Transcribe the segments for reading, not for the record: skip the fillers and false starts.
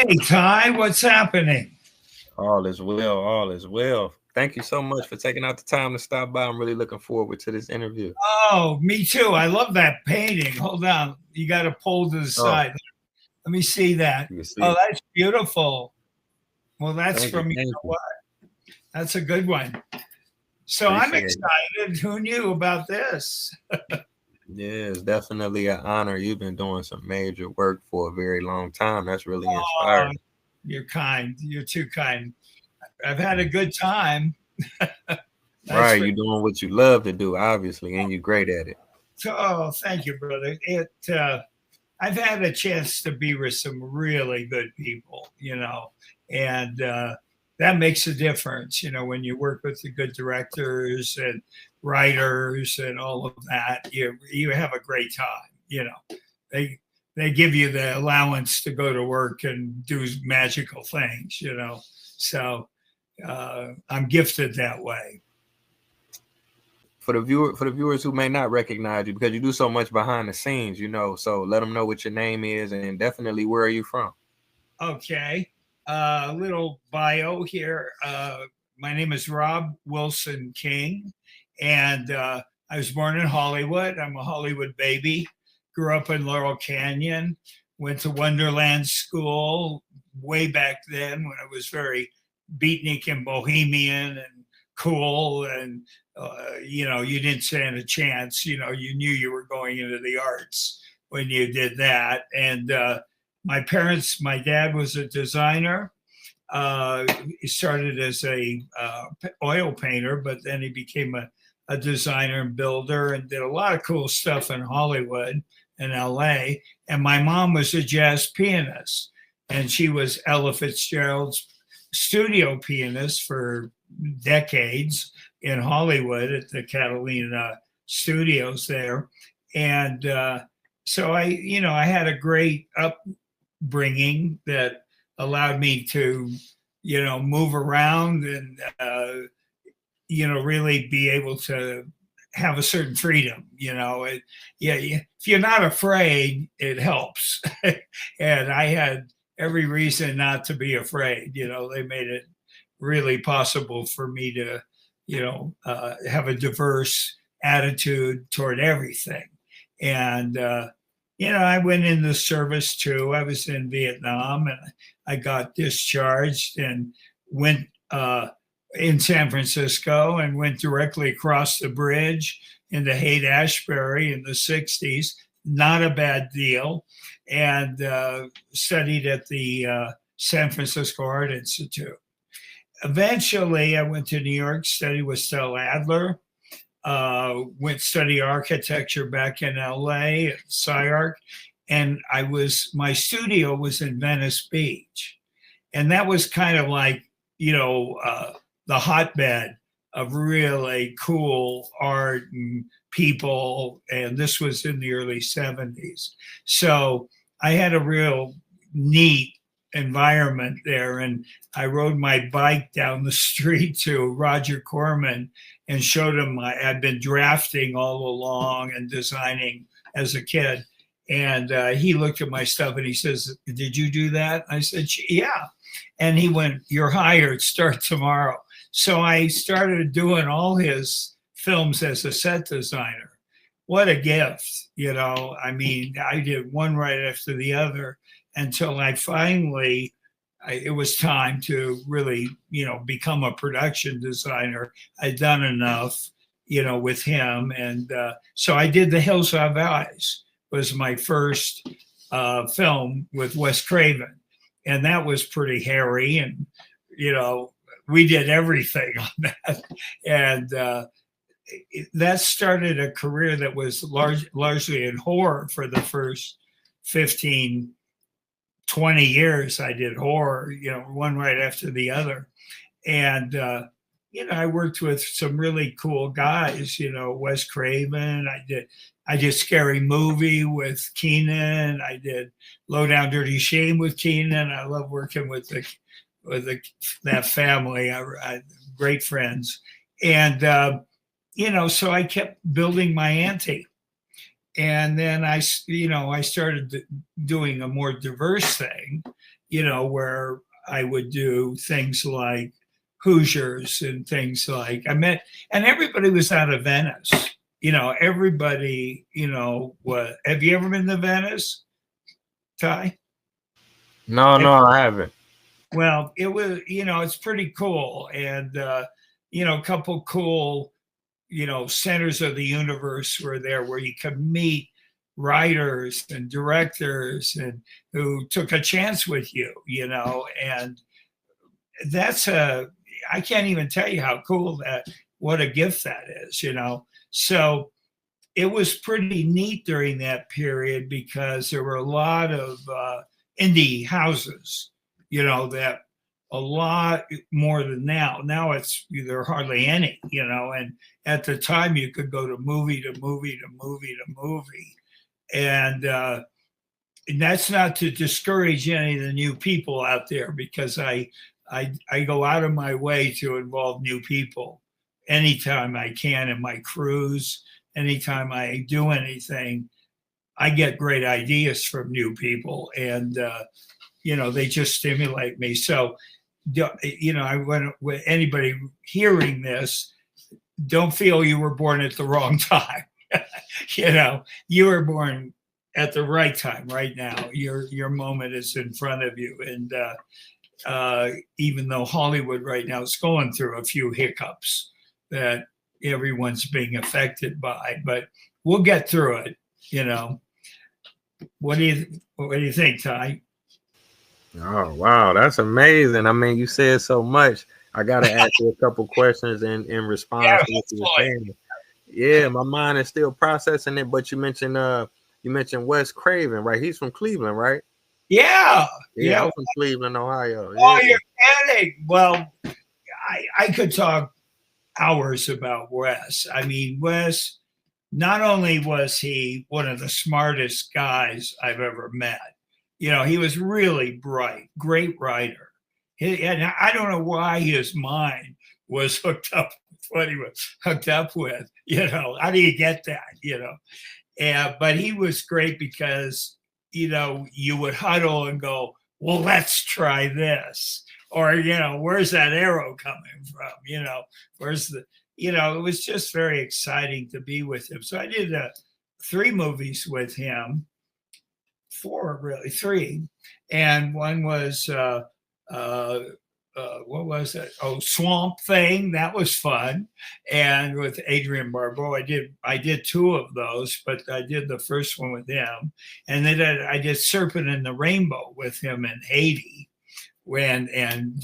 Hey, Ty, what's happening? All is well. All is well. Thank you so much for taking out the time to stop by. I'm really looking forward to this interview. Oh, me too. I love that painting. Hold on. You got to pull to the Oh, side. Let me see that. you can see Oh, it. that's beautiful. Well, that's Thank you. from, you Thank know you. what? That's a good one. So I'm Appreciate it. excited. Who knew about this? Yeah, it's definitely an honor. You've been doing some major work for a very long time. That's really Oh, inspiring. you're kind. You're too kind. I've had a good time. That's Right. for You're doing what you love to do, obviously, and you're great at it. oh, thank you, brother. I've had a chance to be with some really good people, and that makes a difference, when you work with the good directors and writers and all of that. You have a great time. They they give you the allowance to go to work and do magical things. So I'm gifted that way. For the viewers who may not recognize you, because you do so much behind the scenes, so let them know what your name is and definitely where are you from. Okay. Little bio here. My name is Robb Wilson King, and I was born in Hollywood. I'm a Hollywood baby. Grew up in Laurel Canyon. Went to Wonderland School way back then when I was very beatnik and bohemian and cool. And, you didn't stand a chance. You knew you were going into the arts when you did that. And, my dad was a designer. He started as a oil painter, but then he became a designer and builder and did a lot of cool stuff in Hollywood and LA. And my mom was a jazz pianist, and she was Ella Fitzgerald's studio pianist for decades in Hollywood at the Catalina studios there. And so I had a great upbringing that allowed me to, move around and, really be able to have a certain freedom. Yeah, if you're not afraid, it helps. And I had every reason not to be afraid. They made it really possible for me to, have a diverse attitude toward everything. And, I went in the service too. I was in Vietnam and I got discharged and went in San Francisco and went directly across the bridge into Haight Ashbury in the 60s. Not a bad deal. And studied at the San Francisco Art Institute. Eventually, I went to New York, studied with Stella Adler, went study architecture back in LA at SciArc, and my studio was in Venice Beach, and that was kind of like the hotbed of really cool art and people, and this was in the early 70s. So I had a real neat environment there, and I rode my bike down the street to Roger Corman and showed him I'd been drafting all along and designing as a kid. And he looked at my stuff and he says, "Did you do that?" I said, "Yeah." And he went, "You're hired, start tomorrow." So I started doing all his films as a set designer. What a gift, I mean, I did one right after the other until it was time to really, become a production designer. I'd done enough, with him. And so I did The Hills Have Eyes was my first film with Wes Craven. And that was pretty hairy. And, we did everything on that. And that started a career that was largely in horror for the first 15, 20 years. I did horror, one right after the other. And, I worked with some really cool guys, Wes Craven. I did Scary Movie with Keenan. I did Low Down Dirty Shame with Keenan. I love working that family. Great friends. And, so I kept building my ante. And then I started doing a more diverse thing. where I would do things like Hoosiers and things like and everybody was out of Venice. Everybody, what have you ever been to Venice, Ty? No, no, I haven't. Well, it was, it's pretty cool. And, a couple cool, centers of the universe were there where you could meet writers and directors and who took a chance with you, and I can't even tell you how cool what a gift that is, So it was pretty neat during that period because there were a lot of indie houses, that a lot more than now. Now there are hardly any, and at the time you could go to movie to movie to movie to movie. And that's not to discourage any of the new people out there, because I go out of my way to involve new people anytime I can in my crews. Anytime I do anything, I get great ideas from new people, and they just stimulate me. So, I want anybody hearing this, don't feel you were born at the wrong time. You were born at the right time. Right now, your moment is in front of you, and even though Hollywood right now is going through a few hiccups that everyone's being affected by, but we'll get through it. What do you think, Ty? Oh wow, that's amazing. I mean, you said so much. I gotta ask you a couple questions in response to what you were saying. Yeah, my mind is still processing it, but you mentioned Wes Craven, right? He's from Cleveland, right? Yeah. I'm from Cleveland, Ohio. Oh, you're kidding. Well, I could talk hours about Wes. I mean, Wes, not only was he one of the smartest guys I've ever met, he was really bright, great writer. And I don't know why his mind was hooked up with what he was hooked up with. How do you get that? But he was great because, you would huddle and go, well, let's try this. Or, where's that arrow coming from? Where's it was just very exciting to be with him. So I did 3 movies with him, 4, really, 3. And one was, what was it? Oh, Swamp Thing. That was fun. And with Adrian Barbeau, I did 2 of those, but I did the first one with him. And then I did Serpent in the Rainbow with him in Haiti and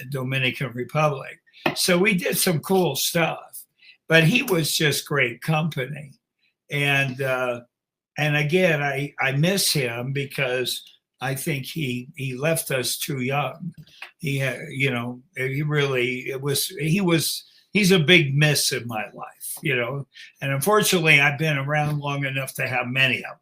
Dominican Republic. So we did some cool stuff, but he was just great company. And again, I miss him because I think he left us too young. He's a big miss in my life, and unfortunately I've been around long enough to have many of them.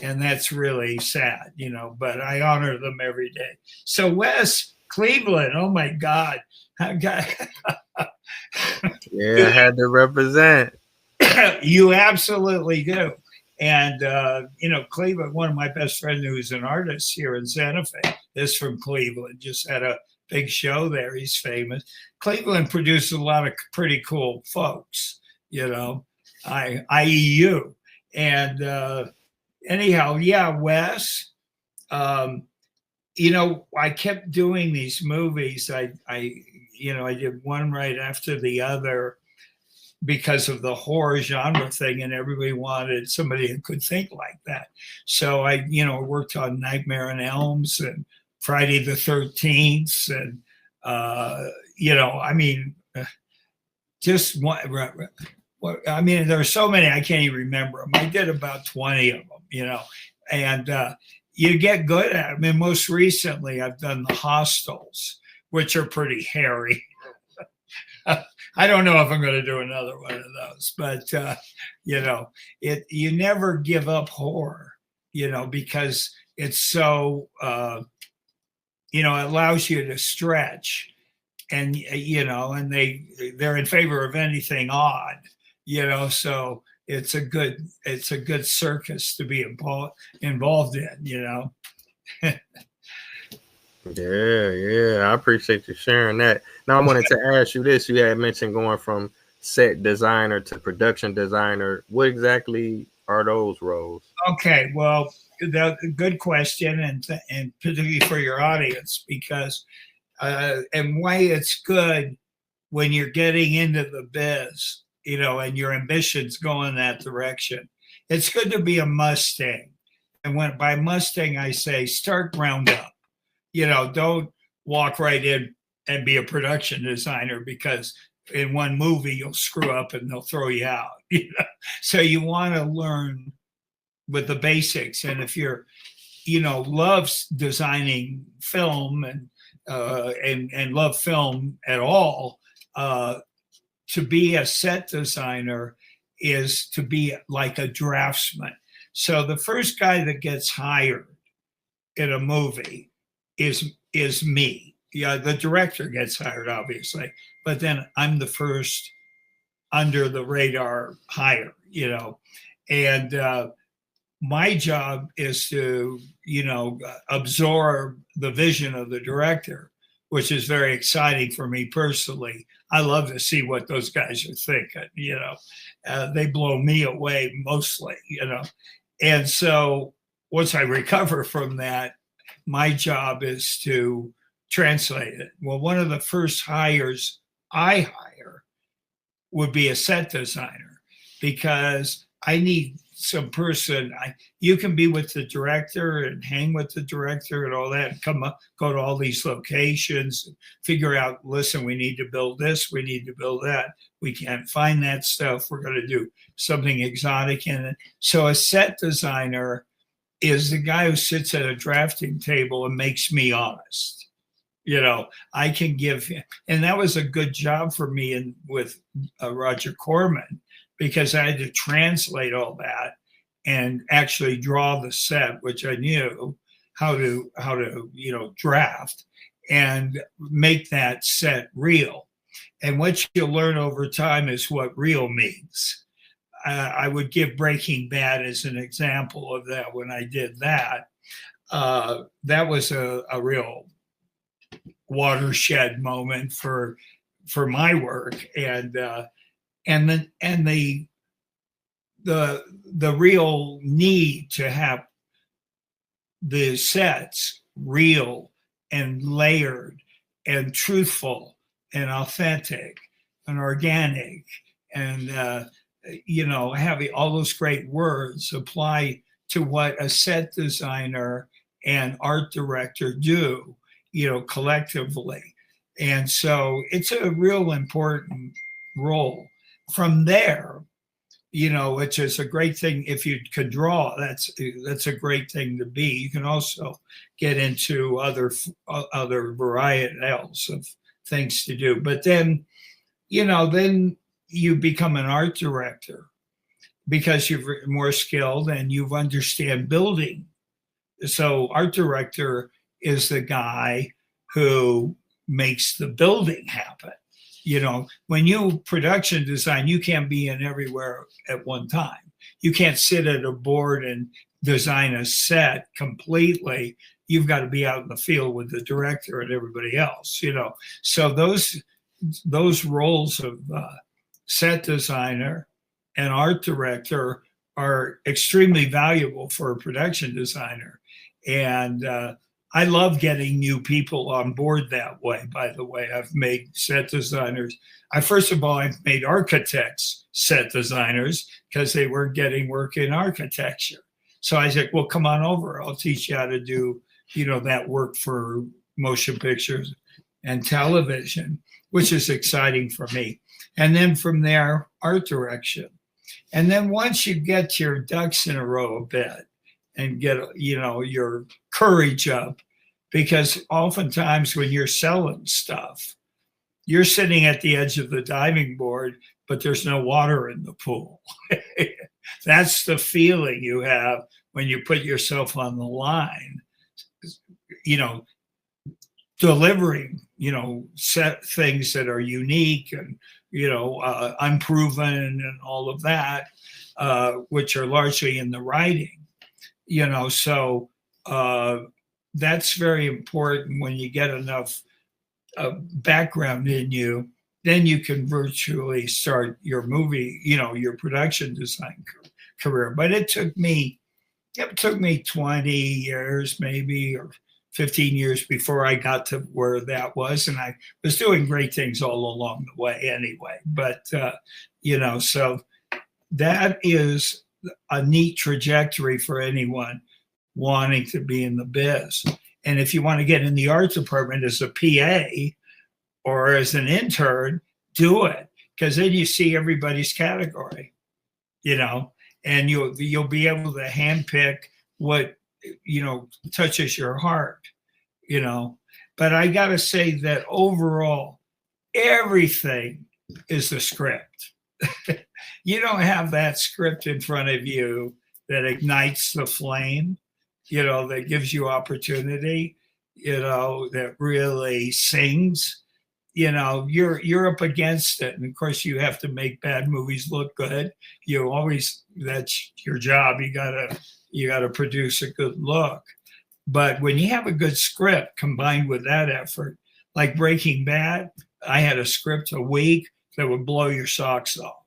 And that's really sad, but I honor them every day. So Wes, Cleveland, oh my God. Yeah, I had to represent. You absolutely do. And, Cleveland, one of my best friends who's an artist here in Santa Fe is from Cleveland, just had a big show there. He's famous. Cleveland produces a lot of pretty cool folks, i.e. you. And anyhow, yeah, Wes, I kept doing these movies. I did one right after the other because of the horror genre thing, and everybody wanted somebody who could think like that. So I, worked on Nightmare on Elms and Friday the 13th, and just one. I mean, there are so many I can't even remember them. I did about 20 of them, and you get good at them. And most recently, I've done the Hostels, which are pretty hairy. I don't know if I'm going to do another one of those, but you never give up horror, because it's so it allows you to stretch, and and they're in favor of anything odd, so it's a good circus to be involved in, Yeah. I appreciate you sharing that. Now, I wanted to ask you this. You had mentioned going from set designer to production designer. What exactly are those roles? Okay, well, good question, and particularly for your audience, because and why it's good when you're getting into the biz, and your ambitions go in that direction. It's good to be a Mustang, and when by Mustang I say start ground up. Don't walk right in and be a production designer, because in one movie you'll screw up and they'll throw you out. So you want to learn with the basics. And if you're, loves designing film and love film at all, to be a set designer is to be like a draftsman. So the first guy that gets hired in a movie is me. Yeah, the director gets hired, obviously, but then I'm the first under the radar hire, and my job is to, absorb the vision of the director, which is very exciting for me personally. I love to see what those guys are thinking. They blow me away mostly. And so once I recover from that, my job is to translate it. Well, one of the first hires I hire would be a set designer, because I need some person. You can be with the director and hang with the director and all that, and go to all these locations, and figure out, listen, we need to build this, we need to build that. We can't find that stuff. We're going to do something exotic in it. So a set designer is the guy who sits at a drafting table and makes me honest. I can give, and that was a good job for me with Roger Corman, because I had to translate all that and actually draw the set, which I knew how to draft and make that set real. And what you learn over time is what real means. I would give Breaking Bad as an example of that. When I did that, that was a real watershed moment for my work, and the real need to have the sets real and layered and truthful and authentic and organic, and having all those great words apply to what a set designer and art director do, collectively. And so it's a real important role. From there, which is a great thing. If you can draw, that's a great thing to be. You can also get into other varieties of things to do. But then, then you become an art director, because you're more skilled and you understand building. So art director is the guy who makes the building happen. When you production design, you can't be in everywhere at one time. You can't sit at a board and design a set completely. You've got to be out in the field with the director and everybody else, So those roles of set designer and art director are extremely valuable for a production designer. And I love getting new people on board that way. By the way, I've made set designers. First of all, I've made architects set designers, because they weren't getting work in architecture. So I said, well, come on over. I'll teach you how to do, that work for motion pictures and television, which is exciting for me. And then from there, art direction. And then once you get your ducks in a row a bit and get, your courage up, because oftentimes when you're selling stuff, you're sitting at the edge of the diving board, but there's no water in the pool. That's the feeling you have when you put yourself on the line, delivering, set things that are unique and, unproven and all of that, which are largely in the writing, so that's very important. When you get enough background in you, then you can virtually start your movie, your production design career. But it took me 20 years maybe, or 15 years before I got to where that was. And I was doing great things all along the way anyway. But, so that is a neat trajectory for anyone wanting to be in the biz. And if you want to get in the art department as a PA or as an intern, do it, because then you see everybody's category, and you'll be able to handpick what touches your heart, But I got to say that overall, everything is the script. You don't have that script in front of you that ignites the flame, that gives you opportunity, that really sings. You're up against it. And of course you have to make bad movies look good. That's your job. You gotta produce a good look. But when you have a good script combined with that effort, like Breaking Bad, I had a script a week that would blow your socks off,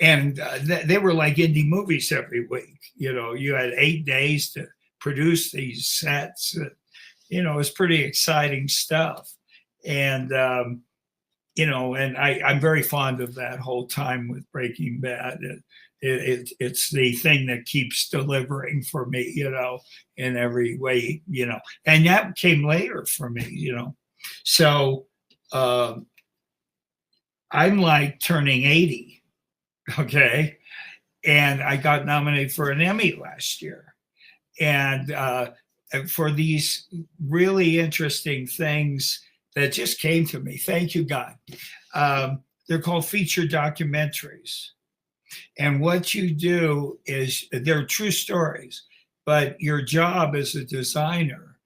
and they were like indie movies every week. You had 8 days to produce these sets. It was pretty exciting stuff. And, and I'm very fond of that whole time with Breaking Bad. It's the thing that keeps delivering for me, in every way, and that came later for me, So I'm like turning 80, okay? And I got nominated for an Emmy last year. And for these really interesting things that just came to me. Thank you, God. They're called feature documentaries. And what you do is, they're true stories, but your job as a designer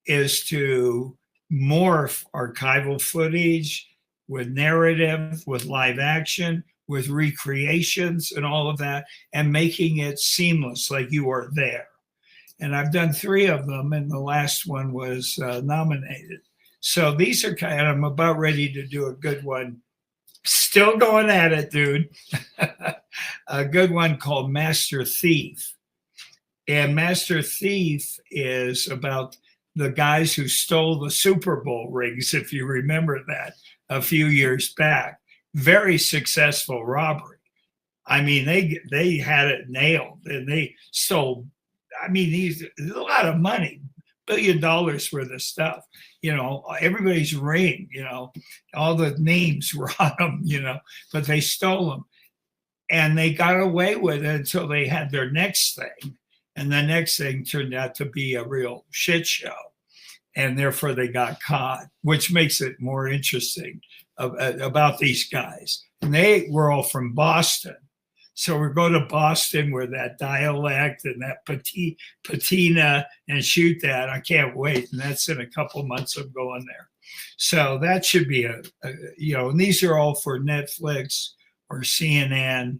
is to morph archival footage with narrative, with live action, with recreations and all of that, and making it seamless, like you are there. And I've done 3 of them, and the last one was nominated. So these are I'm about ready to do a good one. Still going at it, dude. A good one called Master Thief. And Master Thief is about the guys who stole the Super Bowl rings, if you remember that, a few years back. Very successful robbery. I mean, they had it nailed, and they stole, a lot of money. $1 billion worth of stuff, everybody's ring, all the names were on them, but they stole them, and they got away with it until they had their next thing. And the next thing turned out to be a real shit show. And therefore they got caught, which makes it more interesting about these guys. And they were all from Boston. So we go to Boston where that dialect and that patina and shoot that. I can't wait. And that's in a couple months of going there. So that should be and these are all for Netflix or CNN.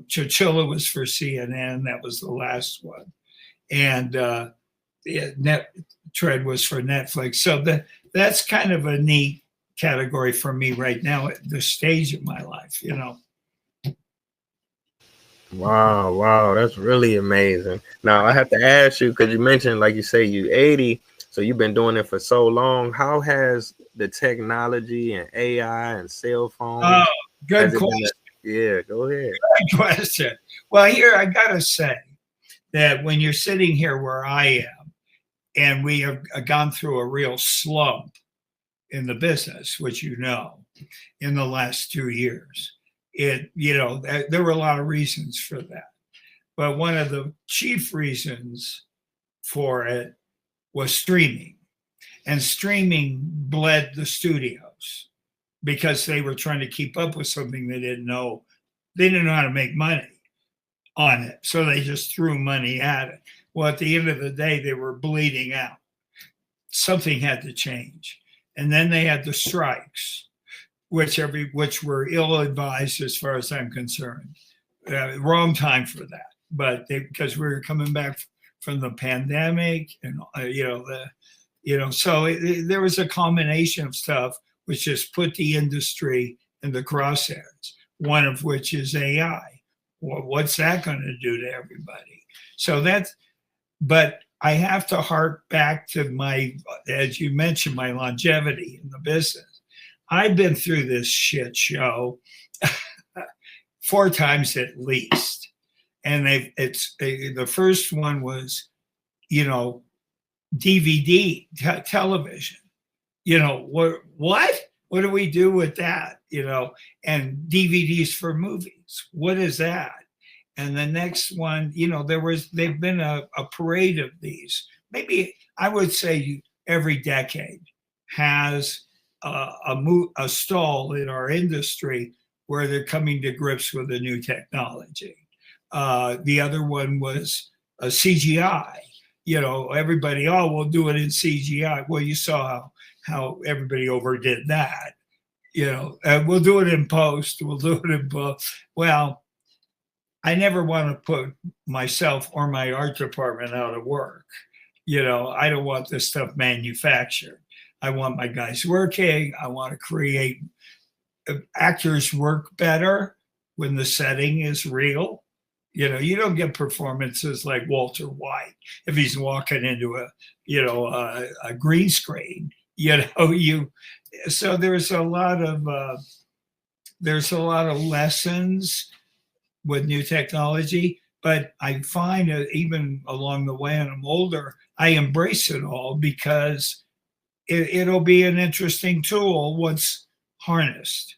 Chinchilla was for CNN. That was the last one. And Tread was for Netflix. So that's kind of a neat category for me right now at this stage of my life, Wow, that's really amazing. Now I have to ask you, because you mentioned, like you say, you 80, so you've been doing it for so long. How has the technology and AI and cell phones? Oh, good question. Yeah, go ahead. Good question. Well, here I gotta say that when you're sitting here where I am, and we have gone through a real slump in the business, which in the last 2 years. There were a lot of reasons for that. But one of the chief reasons for it was streaming. And streaming bled the studios because they were trying to keep up with something they didn't know. They didn't know how to make money on it. So they just threw money at it. Well, at the end of the day, they were bleeding out. Something had to change. And then they had the strikes, which were ill-advised as far as I'm concerned. Wrong time for that, but because we were coming back from the pandemic, and so there was a combination of stuff which just put the industry in the crosshairs. One of which is AI. Well, what's that going to do to everybody? So but I have to hark back to as you mentioned, my longevity in the business. I've been through this shit show 4 times at least. And the first one was, DVD television. What do we do with that? And DVDs for movies. What is that? And the next one, they've been a parade of these. Maybe I would say every decade has a stall in our industry where they're coming to grips with a new technology. The other one was a CGI. Everybody, we'll do it in CGI. Well, you saw how everybody overdid that. We'll do it in post. We'll do it in post. Well, I never want to put myself or my art department out of work. I don't want this stuff manufactured. I want my guys working. I want to create actors work better when the setting is real. You don't get performances like Walter White if he's walking into a green screen. So there's a lot of lessons with new technology, but I find that even along the way, and I'm older, I embrace it all because it'll be an interesting tool once harnessed,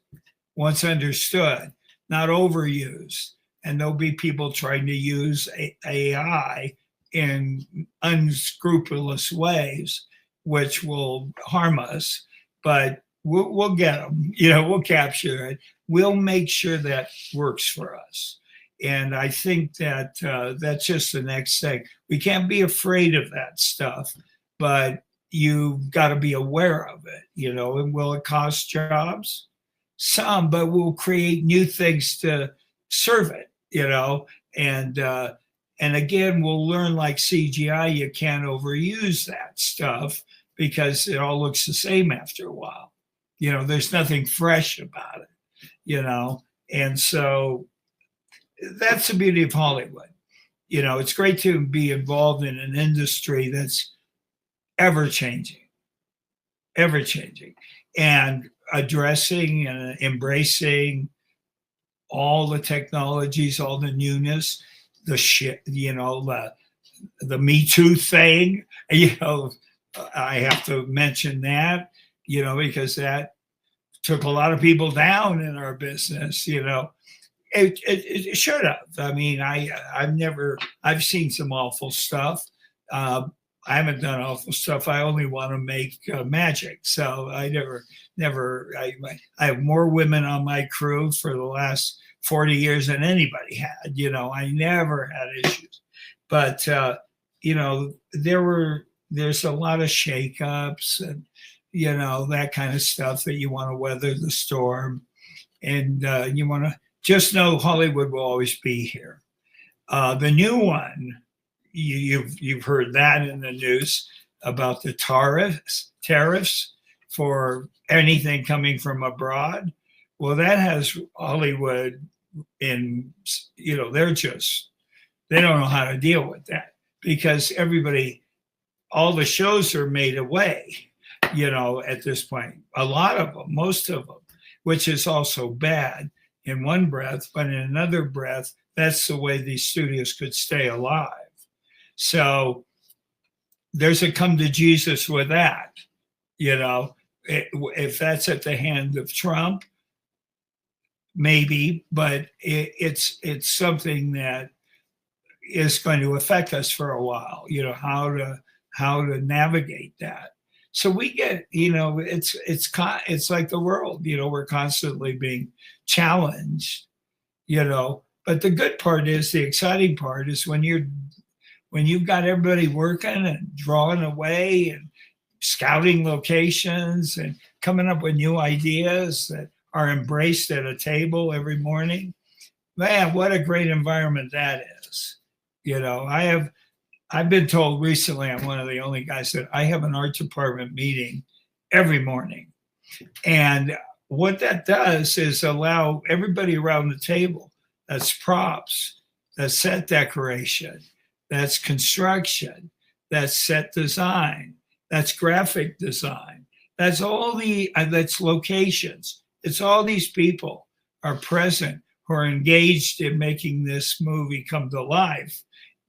once understood, not overused. And there'll be people trying to use AI in unscrupulous ways, which will harm us, but we'll get them, we'll capture it. We'll make sure that works for us. And I think that that's just the next thing. We can't be afraid of that stuff, but you've got to be aware of it, and will it cost jobs? Some, but we'll create new things to serve it, and again, we'll learn like CGI, you can't overuse that stuff because it all looks the same after a while. There's nothing fresh about it, and so that's the beauty of Hollywood. It's great to be involved in an industry that's ever changing, and addressing and embracing all the technologies, all the newness, the shit, the Me Too thing. I have to mention that, because that took a lot of people down in our business. It should have. I mean, I've seen some awful stuff. I haven't done awful stuff. I only want to make magic. So I have more women on my crew for the last 40 years than anybody had. I never had issues. But, there's a lot of shakeups and, that kind of stuff that you want to weather the storm. And you want to just know Hollywood will always be here. The new one, you've heard that in the news about the tariffs for anything coming from abroad. Well, that has Hollywood in, they don't know how to deal with that because all the shows are made away, at this point. A lot of them, most of them, which is also bad in one breath, but in another breath, that's the way these studios could stay alive. So there's a come to Jesus with that, if that's at the hand of Trump, maybe, but it's something that is going to affect us for a while, how to navigate that. So we get, it's like the world, we're constantly being challenged, but the good part is, the exciting part is when you've got everybody working and drawing away and scouting locations and coming up with new ideas that are embraced at a table every morning. Man, what a great environment that is. I've been told recently I'm one of the only guys that I have an art department meeting every morning. And what that does is allow everybody around the table, that's props, that's set decoration, that's construction, that's set design, that's graphic design, that's all that's locations. It's all these people are present who are engaged in making this movie come to life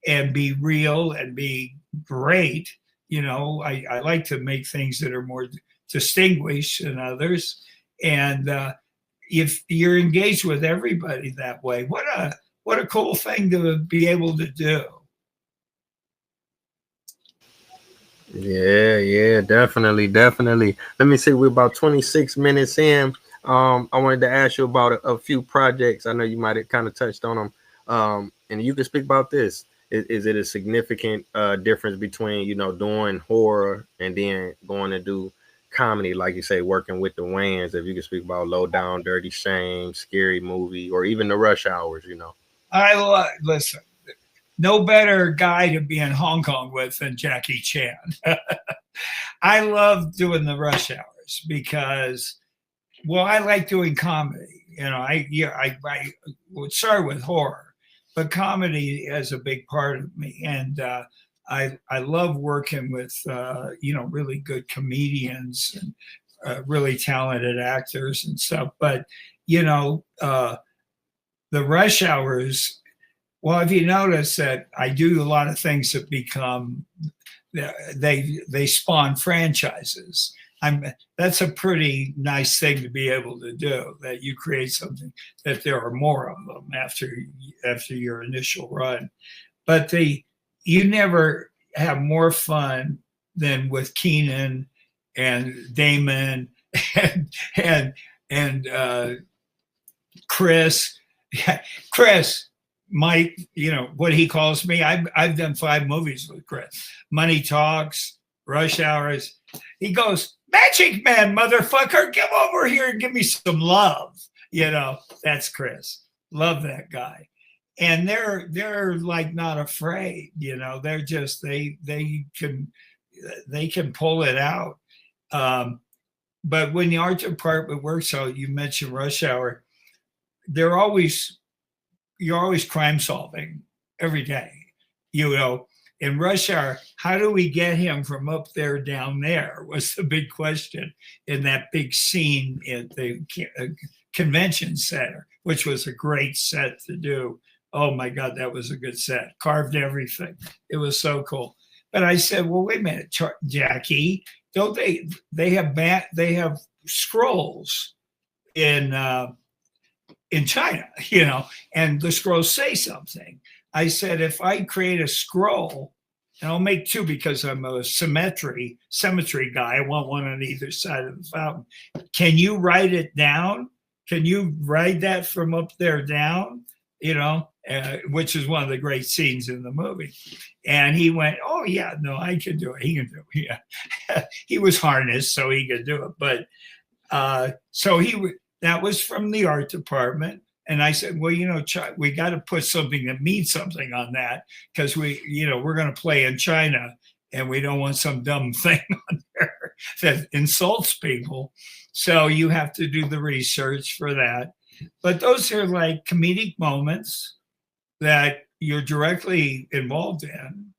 and be real and be great. I like to make things that are more distinguished than others. And if you're engaged with everybody that way, what a cool thing to be able to do. Yeah, definitely. Let me see, we're about 26 minutes in. I wanted to ask you about a few projects. I know you might have kind of touched on them. And you can speak about this. Is it a significant difference between, doing horror and then going to do comedy, like you say, working with the Wayans? If you can speak about Low Down, Dirty Shame, Scary Movie, or even the Rush Hours, Listen, no better guy to be in Hong Kong with than Jackie Chan. I love doing the Rush Hours because, well, I like doing comedy. I would start with horror, but comedy is a big part of me. And I love working with, really good comedians and really talented actors and stuff. But, the Rush Hours, well, if you notice that I do a lot of things that become, they spawn franchises. That's a pretty nice thing to be able to do, that you create something that there are more of them after your initial run. But you never have more fun than with Keenan and Damon and Chris. Chris, Mike, what he calls me. I've done 5 movies with Chris. Money Talks, Rush Hours. He goes, Magic Man, motherfucker, come over here and give me some love. That's Chris. Love that guy. And they're like not afraid. They're just they can pull it out. But when the art department works, so you mentioned Rush Hour, you're always crime solving every day. In Rush Hour, how do we get him from up there down there was the big question in that big scene at the convention center, which was a great set to do. Oh my God, that was a good set. Carved everything. It was so cool. But I said, well, wait a minute, Jackie, don't they have scrolls in China, and the scrolls say something. I said, if I create a scroll, and I'll make 2 because I'm a symmetry guy. I want one on either side of the fountain. Can you write it down? Can you write that from up there down? Which is one of the great scenes in the movie. And he went, oh yeah, no, I can do it. He can do it. Yeah. He was harnessed, so he could do it. But that was from the art department. And I said, well, we got to put something that means something on that, because we're going to play in China and we don't want some dumb thing on there that insults people. So you have to do the research for that. But those are like comedic moments that you're directly involved in,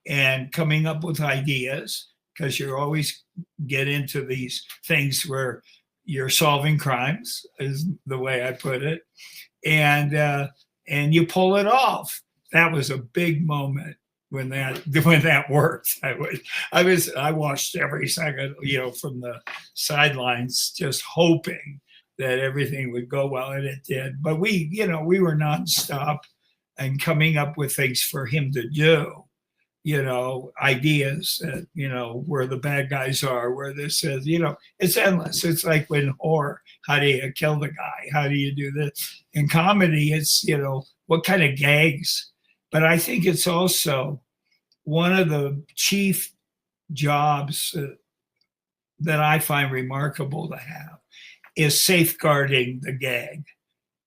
and coming up with ideas, because you always get into these things where you're solving crimes, is the way I put it, and you pull it off. That was a big moment when that worked. I watched every second, from the sidelines, just hoping that everything would go well, and it did. But we were nonstop and coming up with things for him to do. Ideas that, where the bad guys are, where this is, it's endless. It's like when horror, how do you kill the guy? How do you do this? In comedy, it's, what kind of gags? But I think it's also one of the chief jobs that I find remarkable to have is safeguarding the gag,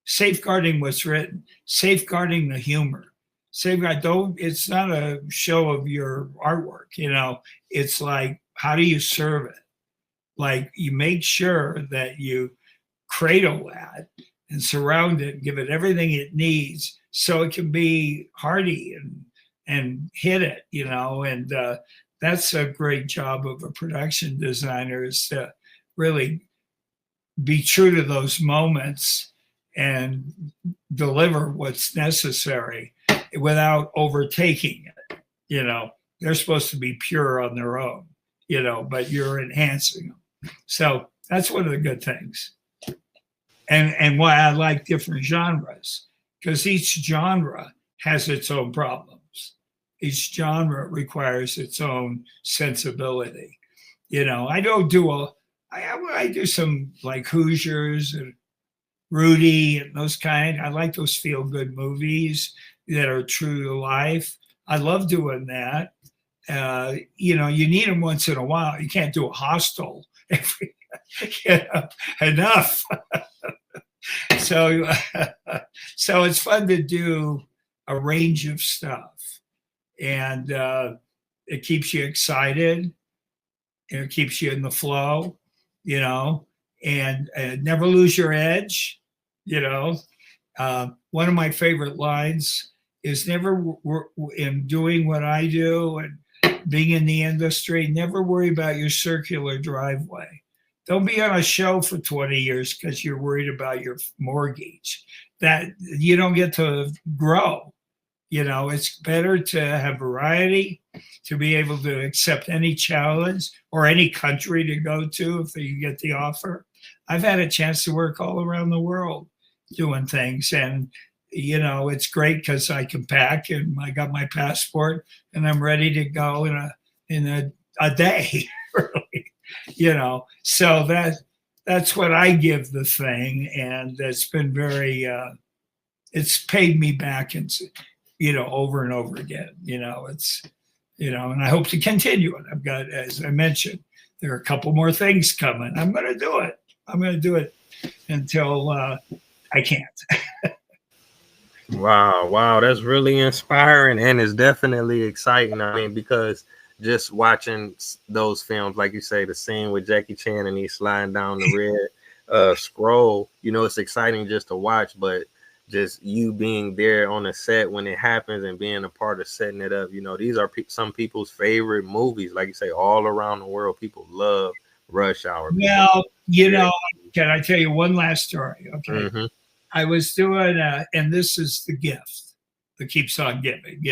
safeguarding what's written, safeguarding the humor. Same guy. Don't. It's not a show of your artwork. It's like, how do you serve it? Like, you make sure that you cradle that and surround it, and give it everything it needs, so it can be hardy and hit it. And that's a great job of a production designer, is to really be true to those moments and deliver what's necessary without overtaking it. They're supposed to be pure on their own, but you're enhancing them. So that's one of the good things. And why I like different genres, because each genre has its own problems. Each genre requires its own sensibility. I don't do I do some like Hoosiers and Rudy and those kind. I like those feel good movies that are true to life. I love doing that. You need them once in a while. You can't do a Hostel every, enough. So, so it's fun to do a range of stuff, and it keeps you excited, and it keeps you in the flow, and never lose your edge. One of my favorite lines is, never in doing what I do and being in the industry, never worry about your circular driveway. Don't be on a show for 20 years because you're worried about your mortgage. That you don't get to grow. It's better to have variety, to be able to accept any challenge or any country to go to if you get the offer. I've had a chance to work all around the world doing things, and it's great because I can pack, and I got my passport, and I'm ready to go in a day, really. So that's what I give the thing, and it's been very it's paid me back, and over and over again. It's and I hope to continue it. I've got, as I mentioned, there are a couple more things coming. I'm going to do it. I'm going to do it until I can't. Wow, that's really inspiring, and it's definitely exciting. I mean, because just watching those films, like you say, the scene with Jackie Chan and he's sliding down the red scroll, it's exciting just to watch, but just you being there on the set when it happens and being a part of setting it up, these are some people's favorite movies. Like you say, all around the world, people love Rush Hour. Well, can I tell you one last story? Okay. Mm-hmm. I was doing, and this is the gift that keeps on giving,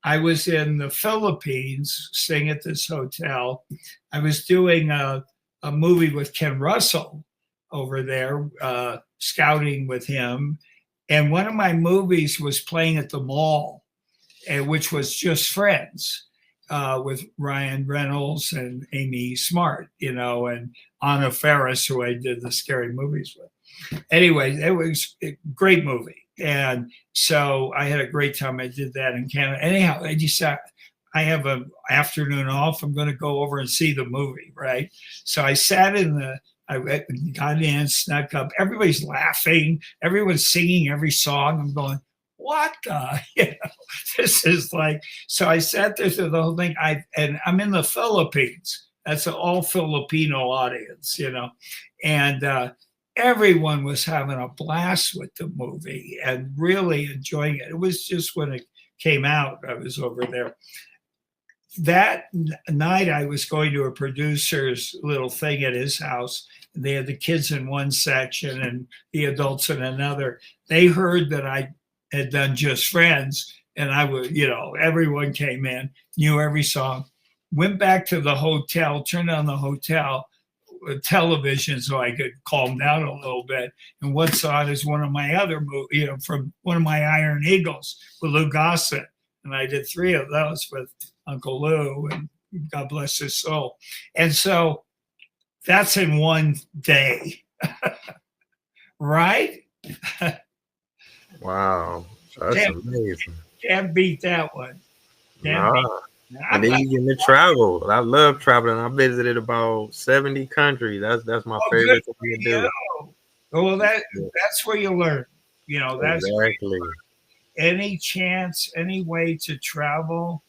I was in the Philippines, staying at this hotel. I was doing a movie with Ken Russell over there, scouting with him. And one of my movies was playing at the mall, which was Just Friends, with Ryan Reynolds and Amy Smart, and Anna Faris, who I did the scary movies with. Anyway, it was a great movie. And so I had a great time. I did that in Canada. Anyhow, I decided I have an afternoon off. I'm going to go over and see the movie, right? So I sat I got in, snuck up. Everybody's laughing. Everyone's singing every song. I'm going, what the? This is like, so I sat there through the whole thing. And I'm in the Philippines. That's an all Filipino audience, and everyone was having a blast with the movie and really enjoying it. It was just when it came out, I was over there. That night, I was going to a producer's little thing at his house. They had the kids in one section and the adults in another. They heard that I had done Just Friends, and I would, everyone came in, knew every song, went back to the hotel, turned on the hotel television so I could calm down a little bit. And what's on is one of my other movies, from one of my Iron Eagles with Lou Gossett. And I did 3 of those with Uncle Lou, and God bless his soul. And so that's in one day, right? Wow, that's amazing. Can't beat that one. And then you get to travel. I love traveling. I visited about 70 countries. That's my favorite thing to do. Well, that's where you learn. That's exactly. any chance, any way to travel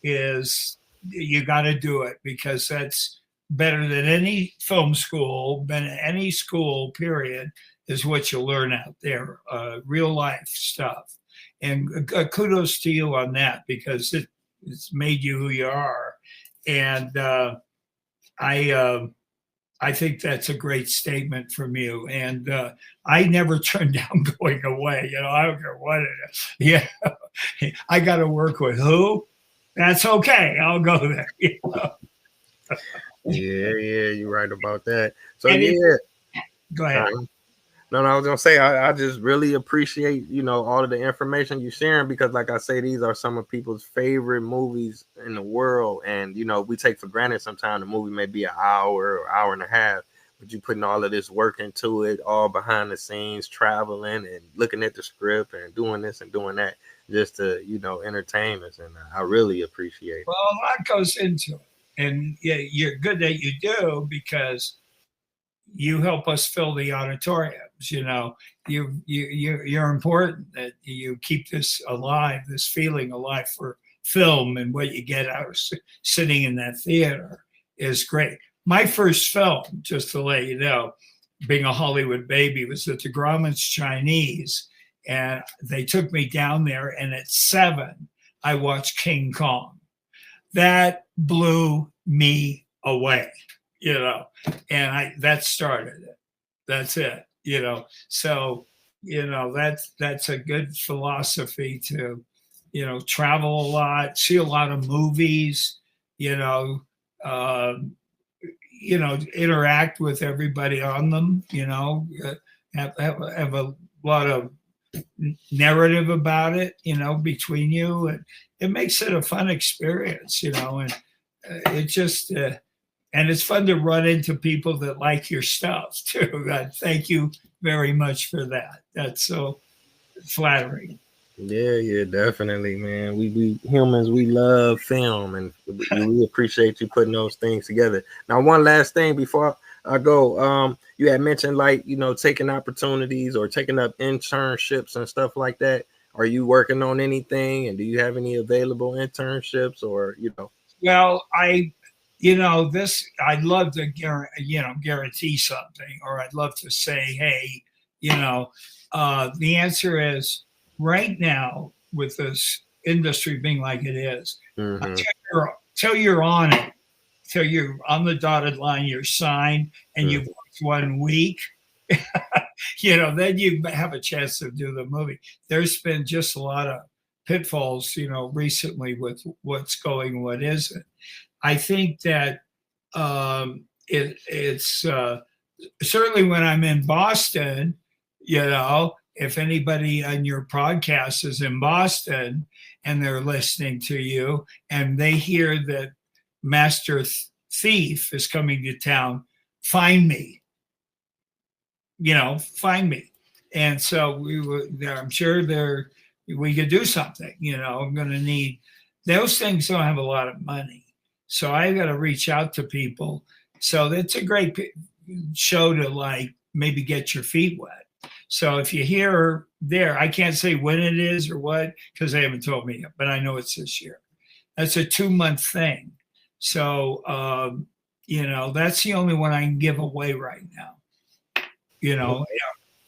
is, you got to do it, because that's better than any film school, than any school, period, is what you learn out there, real life stuff. And kudos to you on that, because it's made you who you are. And I think that's a great statement from you. And I never turn down going away. I don't care what it is. Yeah, I got to work with who? That's okay. I'll go there. Yeah, you're right about that. So go ahead. No, I was gonna say I just really appreciate all of the information you're sharing, because like I say, these are some of people's favorite movies in the world, and we take for granted sometimes the movie may be an hour or hour and a half, but you putting all of this work into it, all behind the scenes, traveling and looking at the script and doing this and doing that just to entertain us, and I really appreciate it. Well, a lot goes into it, and yeah, you're good that you do, because you help us fill the auditoriums. You're important, that you keep this alive, this feeling alive for film, and what you get out of sitting in that theater is great. My first film, just to let you know, being a Hollywood baby, was at the Grauman's Chinese, and they took me down there, and at 7, I watched King Kong. That blew me away. And that started it. That's it. So that's a good philosophy to travel a lot, see a lot of movies, interact with everybody on them, have a lot of narrative about it, between you, and it makes it a fun experience, and it just and it's fun to run into people that like your stuff too. Thank you very much for that. That's so flattering. Yeah, definitely, man. We humans, we love film, and we appreciate you putting those things together. Now, one last thing before I go, you had mentioned taking opportunities or taking up internships and stuff like that. Are you working on anything, and do you have any available internships or Well, I'd love to guarantee something, or I'd love to say, hey, the answer is right now, with this industry being like it is, till you're on it, till you're on the dotted line, you're signed, and you've worked 1 week, then you have a chance to do the movie. There's been just a lot of pitfalls, recently with what's going, what isn't. I think that it's certainly when I'm in Boston, if anybody on your podcast is in Boston and they're listening to you and they hear that Master Thief is coming to town, find me. Find me. And so I'm sure we could do something. I'm going to need, those things don't have a lot of money. So I got to reach out to people. So it's a great show to maybe get your feet wet. So if you hear there, I can't say when it is or what, because they haven't told me yet, but I know it's this year. That's a 2-month thing. So, that's the only one I can give away right now.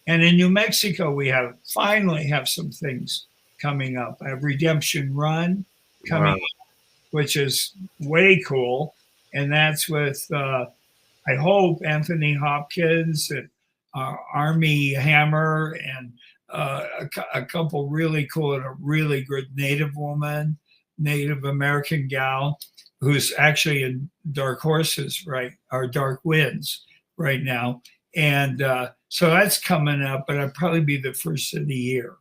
And in New Mexico, we finally have some things coming up. I have Redemption Run coming up, which is way cool. And that's with, I hope, Anthony Hopkins and Armie Hammer and a couple really cool, and a really good Native American gal who's actually in Dark Horses, right, or Dark Winds right now. And so that's coming up, but I'll probably be the first of the year.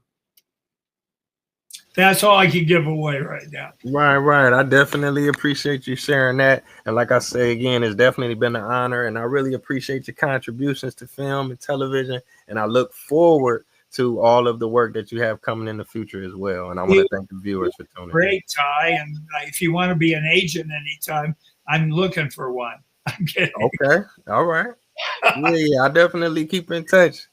That's all I can give away right now. Right. I definitely appreciate you sharing that. And like I say again, it's definitely been an honor. And I really appreciate your contributions to film and television. And I look forward to all of the work that you have coming in the future as well. And I want to thank the viewers for tuning in. Great, Ty. And if you want to be an agent anytime, I'm looking for one. I'm kidding. Okay. All right. Yeah, I definitely keep in touch.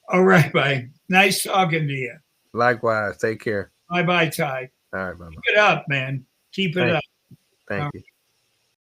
All right, bye. Nice talking to you. Likewise. Take care. Bye-bye, Ty. All right. Bye-bye. Keep it up, man. Keep it up. Thank you.